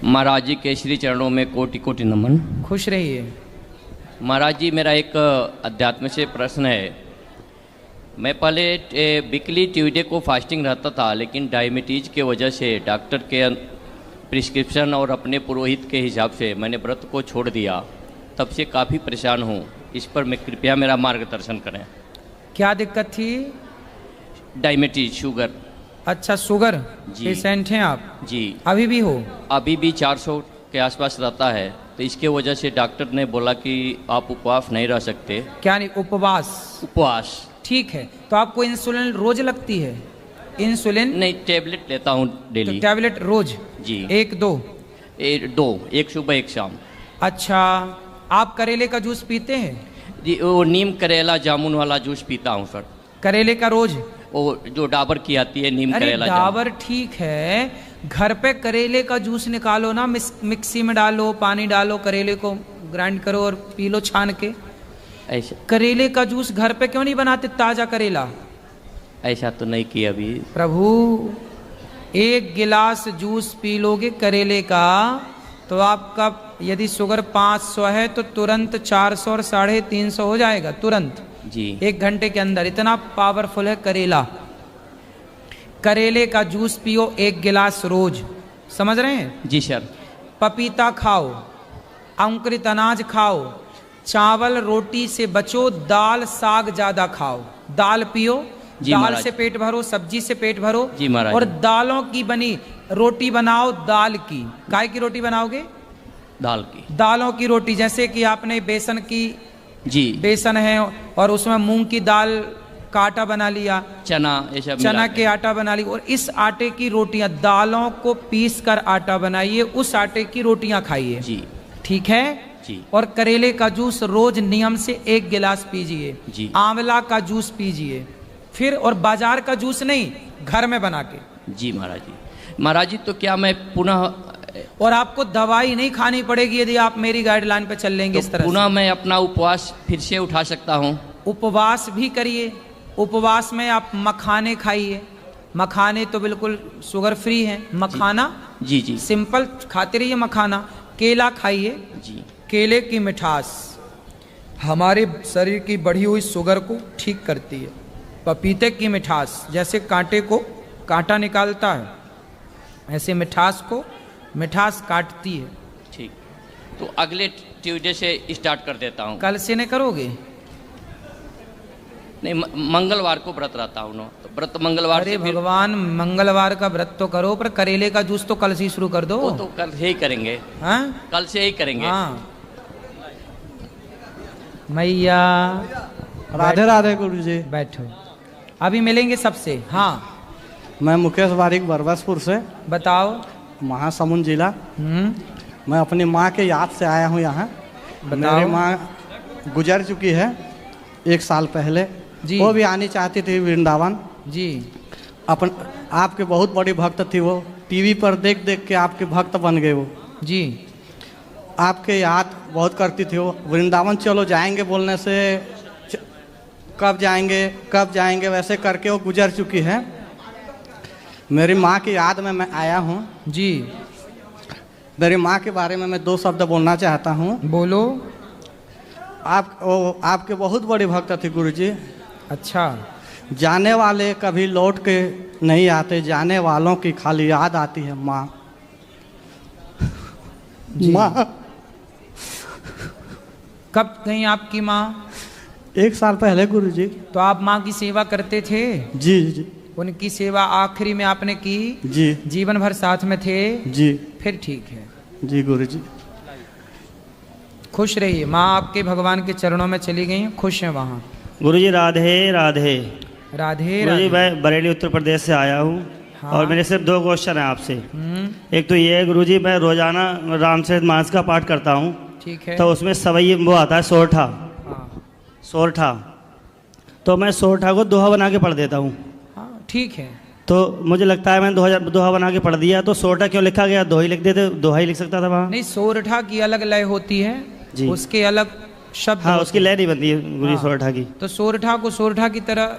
महाराज जी के श्री चरणों में कोटि कोटि नमन। खुश रहिए। महाराज जी, मेरा एक अध्यात्म से प्रश्न है। मैं पहले वीकली ट्यूसडे को फास्टिंग रहता था, लेकिन डायबिटीज़ के वजह से डॉक्टर के प्रिस्क्रिप्शन और अपने पुरोहित के हिसाब से मैंने व्रत को छोड़ दिया। तब से काफ़ी परेशान हूँ। इस पर मैं कृपया मेरा मार्गदर्शन करें। क्या दिक्कत थी? Diabetes, sugar. अच्छा, शुगर जी। पेशेंट हैं आप? जी। अभी भी हो? अभी भी 400 के आसपास रहता है। तो इसके वजह से डॉक्टर ने बोला कि आप उपवास नहीं रह सकते। क्या नहीं? उपवास? उपवास। ठीक है। तो आपको इंसुलिन रोज लगती है? इंसुलिन नहीं, टेबलेट लेता हूँ डेली। तो टैबलेट रोज? जी। एक दो? दो, एक सुबह एक शाम। अच्छा, आप करेले का जूस पीते हैं? जी, वो नीम करेला जामुन वाला जूस पीता हूँ सर। करेले का रोज? वो जो डाबर की आती है नीम अरे करेला डाबर ठीक है, घर पे करेले का जूस निकालो ना, मिक्सी में डालो, पानी डालो, करेले को ग्राइंड करो और पी लो छान के। ऐसा? करेले का जूस घर पे क्यों नहीं बनाते? ताजा करेला। ऐसा तो नहीं किया अभी। प्रभु, एक गिलास जूस पी लोगे करेले का तो आपका यदि शुगर 500 है तो तुरंत 400 और 350 हो जाएगा तुरंत। जी। 1 घंटे के अंदर। इतना पावरफुल है करेला। करेले का जूस पियो 1 गिलास रोज। समझ रहे हैं? जी सर। पपीता खाओ, अंकुरित अनाज खाओ, चावल रोटी से बचो, दाल साग ज्यादा खाओ। दाल पियो, दाल से पेट भरो, सब्जी से पेट भरो। जी महाराज। और दालों की बनी रोटी बनाओ। दाल की, काय की रोटी बनाओगे? दाल की। दालों की रोटी, जैसे कि आपने बेसन की, जी, बेसन है और उसमें मूंग की दाल का आटा बना लिया, चना, ये सब चना के आटा बना लिया, और इस आटे की रोटियां, दालों को पीस कर आटा बनाइए, उस आटे की रोटियां खाइए। जी। ठीक है जी। और करेले का जूस रोज नियम से 1 गिलास पीजिए। जी। आंवला का जूस पीजिए फिर, और बाजार का जूस नहीं, घर में बना के। जी महाराज जी। महाराज जी, तो क्या मैं पुनः, और आपको दवाई नहीं खानी पड़ेगी यदि आप मेरी गाइडलाइन पे चल लेंगे। तो इस तरह पुनः मैं अपना उपवास फिर से उठा सकता हूँ? उपवास भी करिए। उपवास में आप मखाने खाइए। मखाने तो बिल्कुल शुगर फ्री हैं। मखाना जी। जी। सिंपल खाते रहिए मखाना। केला खाइए। जी। केले की मिठास हमारे शरीर की बढ़ी हुई शुगर को ठीक करती है। पपीते की मिठास जैसे कांटे को कांटा निकालता है, ऐसे मिठास को मिठास काटती है। ठीक। तो अगले ट्यूसडे से स्टार्ट कर देता हूँ। कल से नहीं करोगे? नहीं, मंगलवार को व्रत रहता हूँ ना, तो व्रत मंगलवार अरे से फिर। भगवान, मंगलवार का व्रत तो करो, पर करेले का जूस तो कल से ही शुरू कर दो। वो तो कल से ही करेंगे। हाँ, कल से ही करेंगे। हाँ। मैया राधे राधे गुरु जी। बैठो, अभी मिलेंगे सबसे। हाँ, मैं मुकेश बारिक बरबसपुर से, बताओ। महासमुंद जिला। मैं अपनी माँ के याद से आया हूँ यहाँ। मेरी माँ गुजर चुकी है 1 साल पहले जी। वो भी आनी चाहती थी वृंदावन जी। आपके बहुत बड़ी भक्त थी वो। टीवी पर देख देख के आपके भक्त बन गए वो जी। आपके याद बहुत करती थी वो। वृंदावन चलो जाएंगे बोलने से कब जाएंगे वैसे करके वो गुजर चुकी है। मेरी माँ की याद में मैं आया हूँ जी। मेरी माँ के बारे में मैं 2 शब्द बोलना चाहता हूँ। बोलो। आपके बहुत बड़ी भक्त थी गुरुजी। अच्छा। जाने वाले कभी लौट के नहीं आते, जाने वालों की खाली याद आती है माँ। माँ कब गई आपकी माँ? 1 साल पहले गुरुजी। तो आप माँ की सेवा करते थे? जी जी। उनकी सेवा आखिरी में आपने की? जी। जीवन भर साथ में थे? जी। फिर ठीक है। जी गुरुजी। खुश रहिए। माँ आपके भगवान के चरणों में चली गई, खुश हैं वहाँ। गुरुजी राधे राधे। राधे गुरुजी, मैं बरेली उत्तर प्रदेश से आया हूँ। हाँ। और मेरे सिर्फ 2 क्वेश्चन हैं आपसे। एक तो ये है गुरुजी, मैं रोजाना रामचरितमानस का पाठ करता हूँ। ठीक है। तो उसमें सवई वो आता है सोरठा। हाँ। सोरठा, तो मैं सोरठा को दोहा बना के पढ़ देता हूँ। हाँ, ठीक है। तो मुझे लगता है मैंने दोहा बना के पढ़ दिया, तो सोरठा क्यों लिखा गया? दोहा ही लिख देते, दोहा ही लिख सकता था वहाँ। नहीं, सोरठा की अलग लय होती है जी। उसके अलग शब्द। हाँ, उसकी लय नहीं बनती है गुरुजी। हाँ। सोरठा की, तो सोरठा को सोरठा की तरह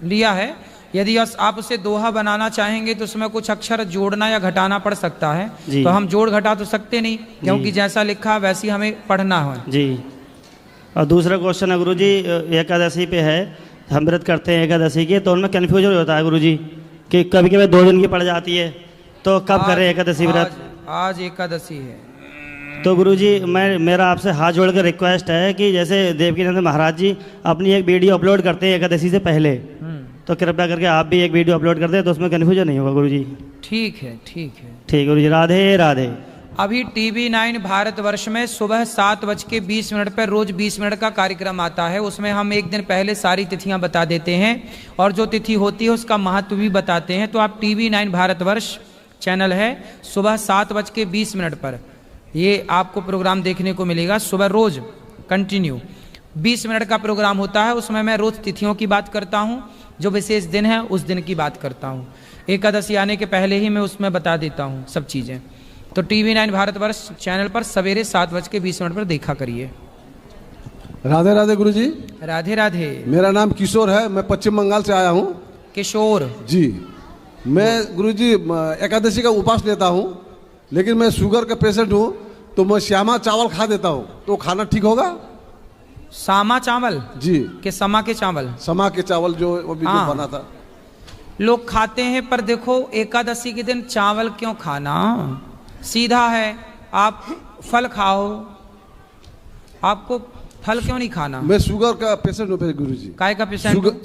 लिया है, यदि आप उसे दोहा बनाना चाहेंगे तो उसमें कुछ अक्षर जोड़ना या घटाना पड़ सकता है, जी। तो हम जोड़ घटा तो सकते नहीं, क्योंकि जैसा लिखा वैसी हमें पढ़ना है। जी। और दूसरा क्वेश्चन है गुरुजी, एकादशी पे है, हम व्रत करते हैं एकादशी के, तो उनमें कन्फ्यूजन होता है गुरुजी कि कभी कभी 2 दिन की पड़ जाती है, तो कब करें एकादशी व्रत? आज एकादशी है। तो गुरुजी मेरा आपसे हाथ जोड़ कर रिक्वेस्ट है कि जैसे देवकीनंद महाराज जी अपनी एक वीडियो अपलोड करते हैं एकादशी से पहले, तो कृपया करके आप भी एक वीडियो अपलोड कर दें, तो उसमें कन्फ्यूजन नहीं होगा गुरुजी। ठीक है, ठीक है। ठीक गुरुजी, राधे राधे। अभी TV9 भारतवर्ष में सुबह 7:20 पर रोज 20 मिनट का कार्यक्रम आता है। उसमें हम एक दिन पहले सारी तिथियां बता देते हैं और जो तिथि होती है उसका महत्व भी बताते हैं। तो आप TV9 भारतवर्ष चैनल है, सुबह 7:20 पर ये आपको प्रोग्राम देखने को मिलेगा। सुबह रोज कंटिन्यू 20 मिनट का प्रोग्राम होता है। उसमें मैं रोज तिथियों की बात करता हूँ, जो विशेष दिन है उस दिन की बात करता हूँ। एकादशी आने के पहले ही मैं उसमें बता देता हूँ सब चीज़ें। तो TV9 भारतवर्ष चैनल पर सवेरे 7:20 पर देखा करिए। राधे राधे गुरुजी। राधे राधे। मेरा नाम किशोर है, मैं पश्चिम बंगाल से आया हूँ। किशोर जी। मैं गुरुजी एकादशी का उपवास लेता हूँ, लेकिन मैं शुगर का पेशेंट हूँ, तो मैं श्यामा चावल खा देता हूँ, तो खाना ठीक होगा? सामा चावल जी, के समा के चावल, समा के चावल जो अभी जो बना था लोग खाते हैं। पर देखो एकादशी के दिन चावल क्यों खाना, सीधा है, आप फल खाओ। आपको फल क्यों नहीं खाना? मैं शुगर का पेशेंट हूँ गुरुजी। काय का पेशेंट?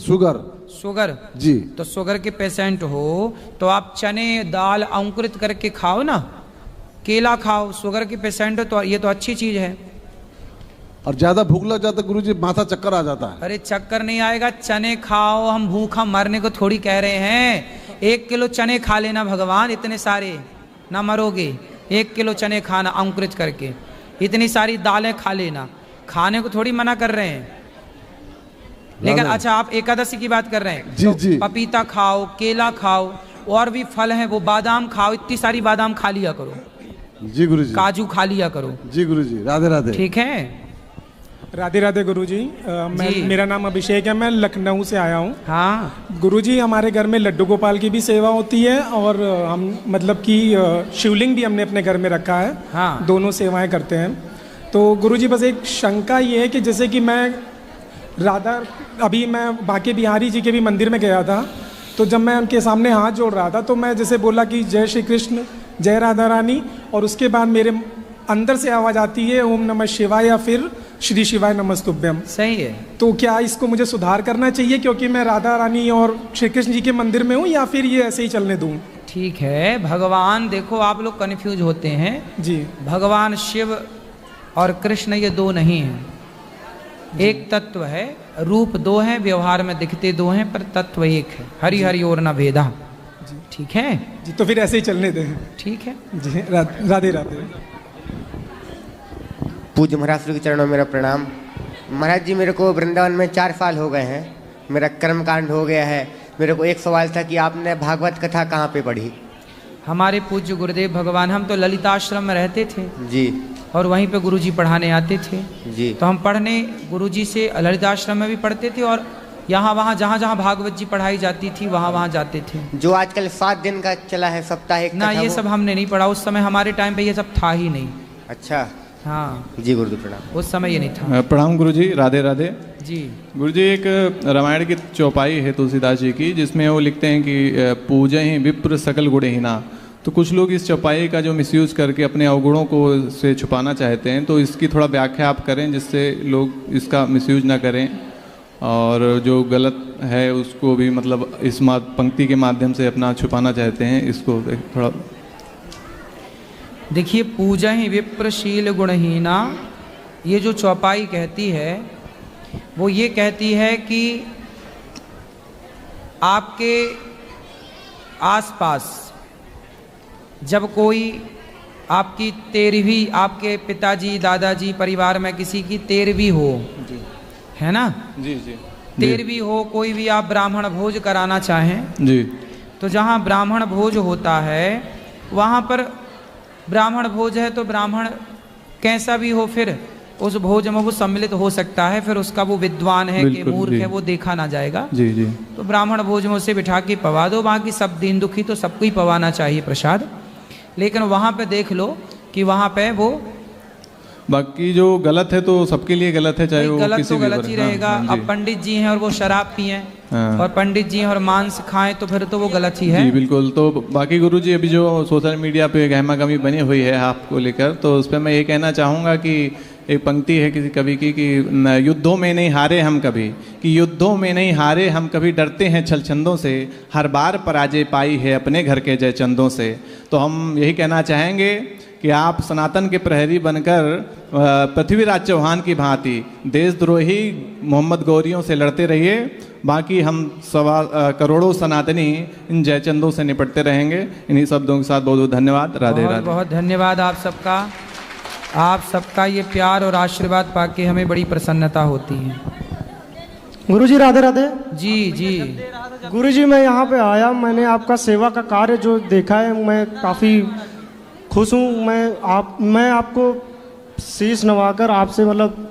शुगर जी। तो शुगर के पेशेंट हो तो आप चने दाल अंकुरित करके खाओ ना, केला खाओ। शुगर के पेशेंट हो तो ये तो अच्छी चीज है। और ज्यादा भूख लग जाता गुरुजी, माथा चक्कर आ जाता है। अरे चक्कर नहीं आएगा, चने खाओ। हम भूखा मरने को थोड़ी कह रहे हैं। 1 किलो चने खा लेना भगवान, इतने सारे ना मरोगे। 1 किलो चने खाना अंकुरित करके, इतनी सारी दालें खा लेना, खाने को थोड़ी मना कर रहे हैं। लेकिन अच्छा आप एकादशी की बात कर रहे हैं, जी, तो जी। पपीता खाओ, केला खाओ, और भी फल हैं वो बादाम खाओ। इतनी सारी बादाम खा लिया करो। जी गुरुजी। काजू खा लिया करो। जी गुरुजी। राधे राधे। ठीक है। राधे राधे गुरुजी। मेरा नाम अभिषेक है, मैं लखनऊ से आया हूँ। हाँ गुरुजी, हमारे घर में लड्डू गोपाल की भी सेवा होती है और हम मतलब कि शिवलिंग भी हमने अपने घर में रखा है। हाँ। दोनों सेवाएं करते हैं। तो गुरुजी बस एक शंका ये है कि जैसे कि मैं अभी मैं बांके बिहारी जी के भी मंदिर में गया था, तो जब मैं उनके सामने हाथ जोड़ रहा था तो मैं जैसे बोला कि जय श्री कृष्ण, जय राधा रानी, और उसके बाद मेरे अंदर से आवाज़ आती है ओम नमः शिवाय या फिर श्री शिवाय नमस्तुभ्यम। सही है। तो क्या इसको मुझे सुधार करना चाहिए क्योंकि मैं राधा रानी और श्री कृष्ण जी के मंदिर में हूँ, या फिर ये ऐसे ही चलने दूँ? ठीक है। भगवान देखो, आप लोग कन्फ्यूज होते हैं जी। भगवान शिव और कृष्ण ये दो नहीं हैं, एक तत्व है। रूप 2 हैं, व्यवहार में दिखते 2 हैं, पर तत्व एक है। हरि हरि और न भेदा। ठीक है जी, तो फिर ऐसे ही चलने दें। ठीक है जी। राधे राधे। पूज्य महाराज श्री के चरणों में मेरा प्रणाम। महाराज जी, मेरे को वृंदावन में 4 साल हो गए हैं, मेरा कर्म कांड हो गया है। मेरे को एक सवाल था कि आपने भागवत कथा कहाँ पे पढ़ी? हमारे पूज्य गुरुदेव भगवान, हम तो ललिताश्रम में रहते थे जी, और वहीं पे गुरुजी पढ़ाने आते थे। जी। तो हम पढ़ने गुरुजी से ललिताश्रम में भी पढ़ते थे, और यहाँ वहाँ जहाँ जहाँ भागवत जी पढ़ाई जाती थी वहाँ वहाँ जाते थे। जो आजकल 7 दिन का चला है साप्ताहिक ना, कथा, ये वो? सब हमने नहीं पढ़ा उस समय, हमारे टाइम पे ये सब था ही नहीं। अच्छा। हाँ जी गुरुदेव प्रणाम। उस समय ये नहीं था। प्रणाम गुरुजी। राधे राधे जी। गुरुजी, एक रामायण की चौपाई है तुलसीदास जी की, जिसमें वो लिखते हैं कि पूजा ही विप्र सकल गुणहीना। तो कुछ लोग इस चौपाई का जो मिसयूज करके अपने अवगुणों को से छुपाना चाहते हैं, तो इसकी थोड़ा व्याख्या आप करें जिससे लोग इसका मिसयूज ना करें, और जो गलत है उसको भी मतलब इस पंक्ति के माध्यम से अपना छुपाना चाहते हैं, इसको थोड़ा। देखिए, पूजा ही विप्रशील गुणहीना, ये जो चौपाई कहती है वो ये कहती है कि आपके आसपास जब कोई आपकी 13वीं, आपके पिताजी दादाजी परिवार में किसी की 13वीं हो, है ना? जी जी। 13वीं हो, कोई भी आप ब्राह्मण भोज कराना चाहें जी, तो जहाँ ब्राह्मण भोज होता है वहाँ पर ब्राह्मण भोज है तो ब्राह्मण कैसा भी हो, फिर उस भोज में वो सम्मिलित हो सकता है, फिर उसका वो विद्वान है कि बिल्कुल, मूर्ख जी। है वो देखा ना जाएगा। जी जी तो ब्राह्मण भोज में उसे बिठा के पवा दो, बाकी सब दीन दुखी तो सबको ही पवाना चाहिए प्रसाद। लेकिन वहाँ पे देख लो कि वहाँ पे वो बाकी जो गलत है तो सबके लिए गलत है, चाहे वो गलत किसी तो भी गलत वर्ग- ही हाँ, रहेगा। हाँ, जी। अब पंडित जी हैं और वो शराब पिए हाँ। और पंडित जी हैं और मांस खाएं तो फिर तो वो गलत ही है। जी बिल्कुल। तो बाकी गुरुजी अभी जो सोशल मीडिया पे गहमा गमी बनी हुई है आपको लेकर, तो उस पर मैं ये कहना चाहूँगा कि एक पंक्ति है किसी कवि की कि युद्धों में नहीं हारे हम कभी, कि युद्धों में नहीं हारे हम कभी, डरते हैं छल छंदों से, हर बार पराजय पाई है अपने घर के जय चंदों से। तो हम यही कहना चाहेंगे कि आप सनातन के प्रहरी बनकर पृथ्वीराज चौहान की भांति देशद्रोही मोहम्मद गौरियों से लड़ते रहिए। बाकी हम करोड़ों सनातनी इन जयचंदों से निपटते रहेंगे। इन्हीं शब्दों के साथ बहुत बहुत धन्यवाद। राधे बहुत राधे। बहुत धन्यवाद आप सबका। आप सबका ये प्यार और आशीर्वाद पाके हमें बड़ी प्रसन्नता होती है। गुरुजी राधे राधे। जी जी गुरुजी मैं यहाँ पे आया, मैंने आपका सेवा का कार्य जो देखा है मैं काफ़ी खुश हूँ। मैं आपको शीश नवाकर आपसे मतलब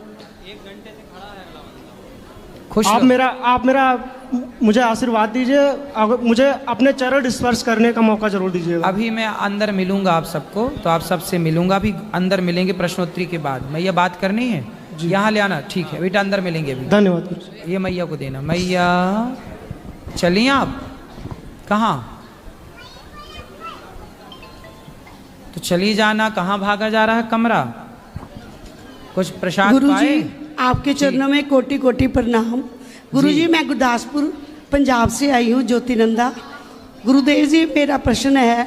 खुश आप मेरा मुझे आशीर्वाद दीजिए, अगर मुझे अपने चरण स्पर्श करने का मौका जरूर दीजिएगा। अभी मैं अंदर मिलूंगा आप सबको, तो आप सबसे मिलूंगा। अभी अंदर मिलेंगे प्रश्नोत्तरी के बाद। मैया बात करनी है, यहाँ ले आना। ठीक है बेटा, अंदर मिलेंगे अभी। धन्यवाद। ये मैया को देना। मैया चलिए आप कहाँ, तो चली जाना। कहाँ भागा जा रहा है कमरा? कुछ प्रसाद गुरुजी पाए? आपके चरणों में कोटि कोटि प्रणाम। गुरुजी मैं गुरदासपुर पंजाब से आई हूँ, ज्योतिनंदा। गुरुदेव जी मेरा प्रश्न है,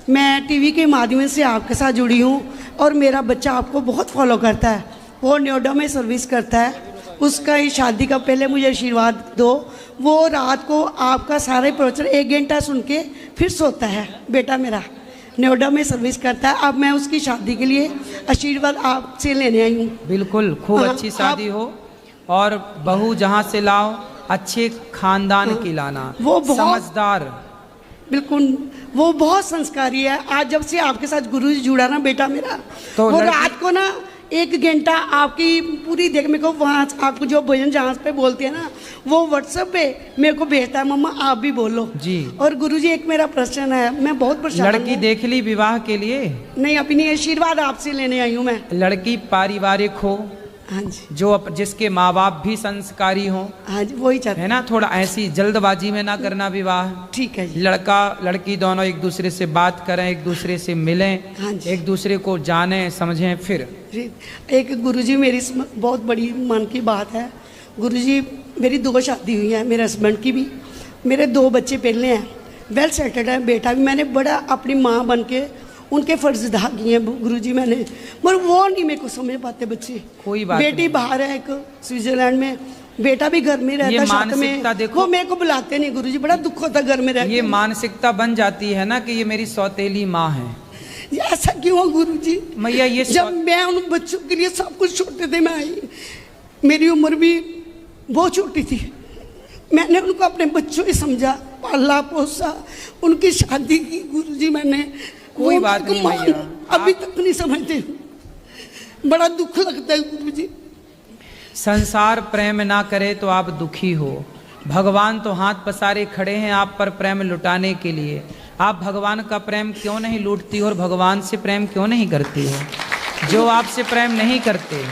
मैं टीवी के माध्यम से आपके साथ जुड़ी हूँ और मेरा बच्चा आपको बहुत फॉलो करता है। वो नोएडा में सर्विस करता है। उसका ही शादी का पहले मुझे आशीर्वाद दो। वो रात को आपका सारे प्रवचन 1 घंटा सुन के फिर सोता है। बेटा मेरा नोएडा में सर्विस करता है। अब मैं उसकी शादी के लिए आशीर्वाद आपसे लेने आई हूँ। बिल्कुल, खूब हाँ, अच्छी शादी हो और बहू जहाँ से लाओ अच्छे खानदान की लाना। वो बहुत समझदार, बिल्कुल वो बहुत संस्कारी है। आज जब से आपके साथ गुरुजी जुड़ा ना बेटा मेरा, तो वो लड़की- रात को ना 1 घंटा आपकी पूरी देख मेरे को वहाँ आपको जो भजन जहाँ पे बोलते हैं ना, वो व्हाट्सएप पे मेरे को भेजता है, मम्मा आप भी बोलो जी। और गुरुजी एक मेरा प्रश्न है, मैं बहुत परेशान लड़की हूँ। देख ली विवाह के लिए? नहीं, अपनी आशीर्वाद आपसे लेने आई हूँ मैं। लड़की पारिवारिक हो, हाँ जी, जिसके माँ बाप भी संस्कारी हों, हाँ जी, वही चाहते है ना। थोड़ा ऐसी जल्दबाजी में ना करना विवाह। ठीक है जी। लड़का लड़की दोनों एक दूसरे से बात करें, एक दूसरे से मिलें, हाँ जी। एक दूसरे को जानें समझें फिर। जी, एक गुरुजी मेरी बहुत बड़ी मन की बात है। गुरुजी मेरी 2 शादी हुई है, मेरे हस्बैंड की भी, मेरे 2 बच्चे पहले हैं, वेल सेटल्ड है। बेटा भी मैंने बड़ा अपनी माँ बन के उनके फर्ज अदा किए हैं गुरुजी मैंने, मगर वो नहीं मेरे को समझ पाते बच्चे। कोई बात बेटी नहीं। बाहर है एक स्विट्जरलैंड में, बेटा भी घर में रहता ये है साथ मानसिकता में। देखो। वो मेरे को बुलाते नहीं गुरुजी, बड़ा दुख होता घर में रहते। ये मानसिकता बन जाती है ना कि ये मेरी सौतेली माँ है। ये ऐसा क्यों गुरुजी? मैया ये जब मैं उन बच्चों के लिए सब कुछ छोड़ते थे, मैं आई, मेरी उम्र भी बहुत छोटी थी, मैंने उनको अपने बच्चों ही समझा, पाला पोसा, उनकी शादी की गुरुजी मैंने। कोई वो बात मेरे नहीं को मैया, अभी तक नहीं समझते, बड़ा दुख लगता है गुरुजी। संसार प्रेम ना करे तो आप दुखी हो। भगवान तो हाथ पसारे खड़े हैं आप पर प्रेम लुटाने के लिए। आप भगवान का प्रेम क्यों नहीं लूटती हो और भगवान से प्रेम क्यों नहीं करती हो? जो आपसे प्रेम नहीं करते,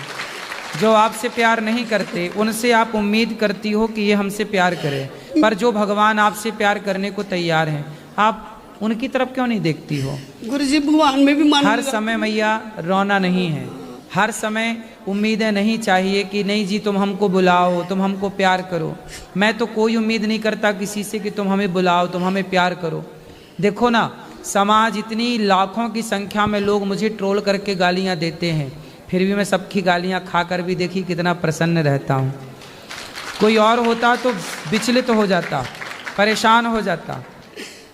जो आपसे प्यार नहीं करते, उनसे आप उम्मीद करती हो कि ये हमसे प्यार करे, पर जो भगवान आपसे प्यार करने को तैयार हैं, आप उनकी तरफ क्यों नहीं देखती हो? गुरुजी भगवान में भी मान हर समय मैया रोना नहीं है, हर समय उम्मीदें नहीं चाहिए कि नहीं जी तुम हमको बुलाओ, तुम हमको प्यार करो। मैं तो कोई उम्मीद नहीं करता किसी से कि तुम हमें बुलाओ, तुम हमें प्यार करो। देखो ना, समाज इतनी लाखों की संख्या में लोग मुझे ट्रोल करके गालियां देते हैं, फिर भी मैं सबकी गालियां खाकर भी देखी कितना प्रसन्न रहता हूँ। कोई और होता तो विचलित हो जाता, परेशान हो जाता,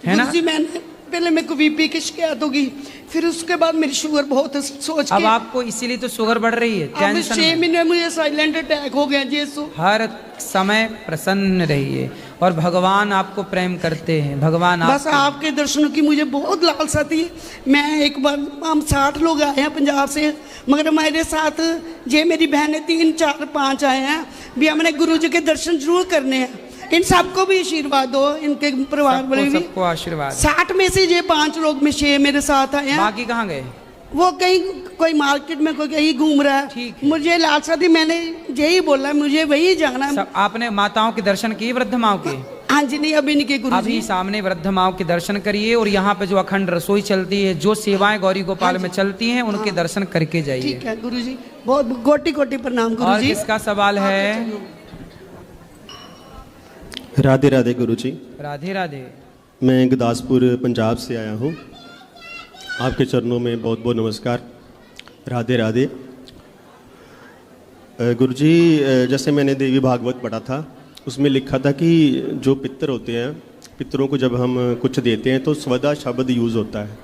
है ना। गुरुजी मैंने पहले मेरे को बीपी की शिकायत होगी, फिर उसके बाद मेरी शुगर बहुत सोच अब के आपको इसीलिए तो शुगर बढ़ रही है, अब टेंशन 6 में। महीने मुझे साइलेंट अटैक हो गया जी। हर समय प्रसन्न रहिए और भगवान आपको प्रेम करते हैं। भगवान बस आपके दर्शनों की मुझे बहुत लालसा थी। मैं एक बार, हम 60 लोग आए हैं पंजाब से, मगर मेरे साथ ये मेरी बहनें 3, 4, 5 आए हैं भी। हमने गुरु जी के दर्शन जरूर करने हैं। इन सबको भी आशीर्वाद दो, इनके परिवार वाले भी। सबको आशीर्वाद। 60 में से ये 5 लोग में 6 मेरे साथ आए हैं। बाकी कहाँ गए? वो कहीं, कोई मार्केट में, कोई कहीं घूम रहा है। मुझे लालसा थी, मैंने यही बोला मुझे वही जाना है। आपने माताओं के दर्शन किए, वृद्ध माओ के? हाँ जी, नहीं अभी नहीं किए गुरु अभी जी। सामने वृद्ध माओ के दर्शन करिए और यहाँ पे जो अखंड रसोई चलती है, जो सेवाएं गौरी गोपाल में चलती हैं, उनके दर्शन करके जाइए। ठीक है गुरु जी, बहुत कोटि कोटि प्रणाम गुरु और जी। किसका सवाल है? राधे राधे गुरु जी। राधे राधे। मैं गुरदासपुर पंजाब से आया हूँ। आपके चरणों में बहुत बहुत नमस्कार। राधे राधे। गुरु जी, जैसे मैंने देवी भागवत पढ़ा था, उसमें लिखा था कि जो पितर होते हैं, पितरों को जब हम कुछ देते हैं तो स्वदा शब्द यूज़ होता है।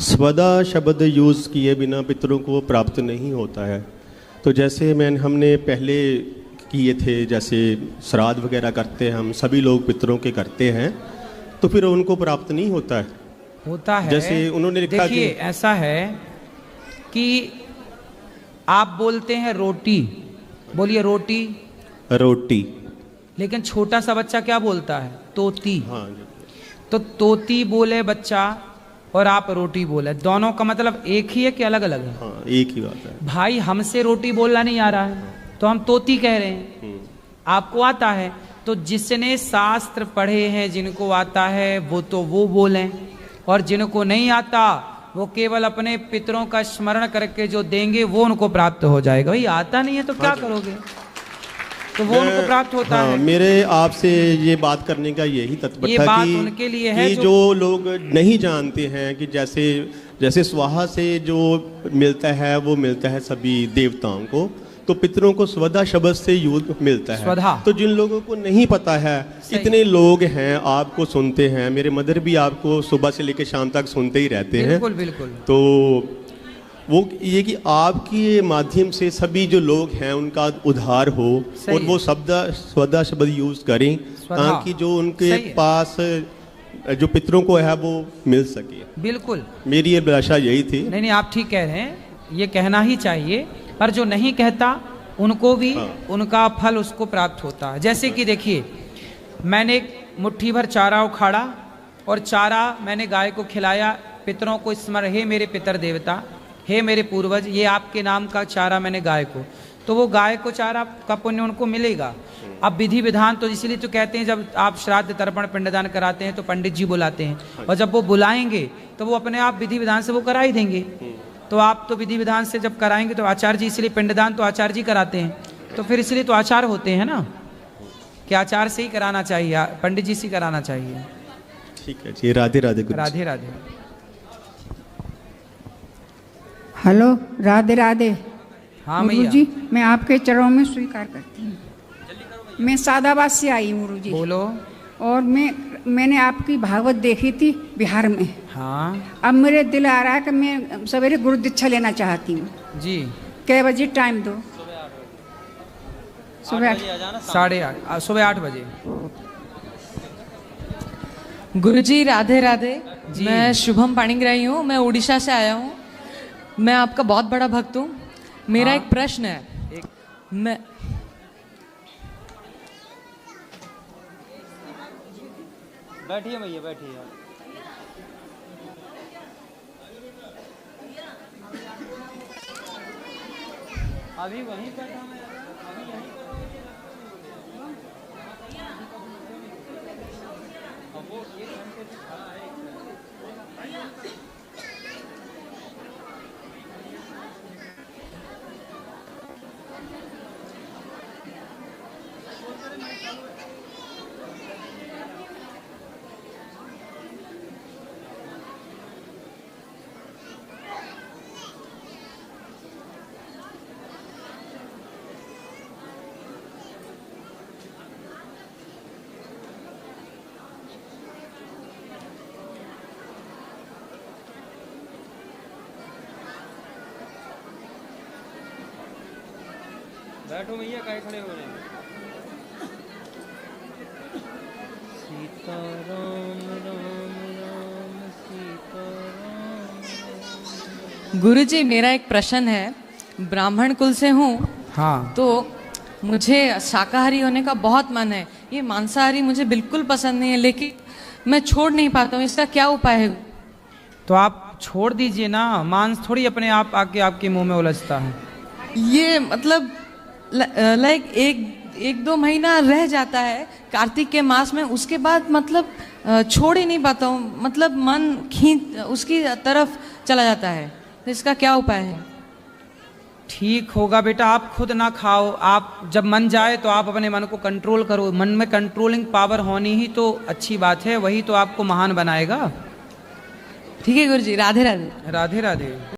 स्वदा शब्द यूज़ किए बिना पितरों को प्राप्त नहीं होता है। तो जैसे हमने पहले किए थे, जैसे श्राद्ध वगैरह करते हैं, हम सभी लोग पितरों के करते हैं, तो फिर उनको प्राप्त नहीं होता है। होता है। जैसे उन्होंने लिखा कि देखिए, ऐसा है कि आप बोलते हैं रोटी, बोलिए रोटी। रोटी। लेकिन छोटा सा बच्चा क्या बोलता है? तोती। हाँ। तो तोती बोले बच्चा और आप रोटी बोले, दोनों का मतलब एक ही है कि अलग अलग है? हाँ, एक ही बात है। भाई हमसे रोटी बोलना नहीं आ रहा है तो हम तोती कह रहे हैं। आपको आता है तो जिसने शास्त्र पढ़े हैं, जिनको आता है वो तो वो बोलें, और जिनको नहीं आता वो केवल अपने पितरों का स्मरण करके जो देंगे वो उनको प्राप्त हो जाएगा। भाई आता नहीं है तो क्या करोगे? तो वो उनको प्राप्त होता है। मेरे आपसे ये बात करने का यही तात्पर्य था बात कि उनके लिए है कि जो लोग नहीं जानते हैं कि जैसे स्वाहा से जो मिलता है वो मिलता है सभी देवताओं को, तो पितरों को स्वदा शब्द से यूज मिलता है। स्वधा। तो जिन लोगों को नहीं पता है, इतने लोग हैं आपको सुनते हैं, मेरे मदर भी आपको सुबह से लेकर शाम तक सुनते ही रहते हैं। बिल्कुल बिल्कुल। तो वो ये कि आपके माध्यम से सभी जो लोग हैं उनका उद्धार हो और वो स्वदा शब्द यूज करें, ताकि जो उनके पास जो पितरों को है वो मिल सके। बिल्कुल, मेरी ये अभिलाषा यही थी। नहीं आप ठीक कह रहे हैं, ये कहना ही चाहिए, पर जो नहीं कहता उनको भी उनका फल उसको प्राप्त होता है। जैसे कि देखिए, मैंने एक मुट्ठी भर चारा उखाड़ा और चारा मैंने गाय को खिलाया, पितरों को स्मरण, हे मेरे पितर देवता, हे मेरे पूर्वज, ये आपके नाम का चारा मैंने गाय को, तो वो गाय को चारा का पुण्य उनको मिलेगा। अब विधि विधान तो इसलिए तो कहते हैं, जब आप श्राद्ध तर्पण पिंडदान कराते हैं तो पंडित जी बुलाते हैं, और जब वो बुलाएंगे तो वो अपने आप विधि विधान से वो करा ही देंगे। तो आप तो विधि विधान से जब कराएंगे तो आचार्य जी, इसलिए पिंडदान तो आचार्य जी कराते हैं, तो फिर इसलिए तो आचार होते हैं ना, कि आचार से ही कराना चाहिए, पंडित जी से कराना चाहिए। ठीक है जी, राधे राधे। राधे राधे। हेलो, राधे राधे। हाँ गुरु जी, मैं आपके चरणों में स्वीकार करती हूँ। मैं सादाबाद से आई हूँ गुरु जी। बोलो। और मैंने आपकी भागवत देखी थी बिहार में। हाँ। अब मेरे दिल आ रहा है कि मैं सवेरे गुरु दीक्षा लेना चाहती हूँ जी। कै बजे टाइम दो? सुबह 8:30, सुबह 8 बजे। गुरुजी राधे राधे। मैं शुभम पाणिग्राही हूँ, मैं उड़ीसा से आया हूँ। मैं आपका बहुत बड़ा भक्त हूँ। मेरा एक प्रश्न है। मैं बैठिए भैया, बैठिए। अभी वहीं पर था मैं, अभी यहीं पर अब वो 1 घंटे से खड़ा है। बैठो भैया, काहे खड़े हो रहे हैं? सीताराम राम राम सीताराम। गुरुजी मेरा एक प्रश्न है, ब्राह्मण कुल से हूँ। हाँ। तो मुझे शाकाहारी होने का बहुत मन है, ये मांसाहारी मुझे बिल्कुल पसंद नहीं है, लेकिन मैं छोड़ नहीं पाता हूँ, इसका क्या उपाय है? तो आप छोड़ दीजिए ना, मांस थोड़ी अपने आप आके आपके मुंह में उलझता है। ये मतलब लाइक एक दो महीना रह जाता है कार्तिक के मास में, उसके बाद मतलब छोड़ ही नहीं पाता हूँ, मतलब मन खींच उसकी तरफ चला जाता है, तो इसका क्या उपाय है? ठीक होगा बेटा, आप खुद ना खाओ, आप जब मन जाए तो आप अपने मन को कंट्रोल करो। मन में कंट्रोलिंग पावर होनी ही तो अच्छी बात है, वही तो आपको महान बनाएगा। ठीक है गुरुजी, राधे राधे। राधे राधे।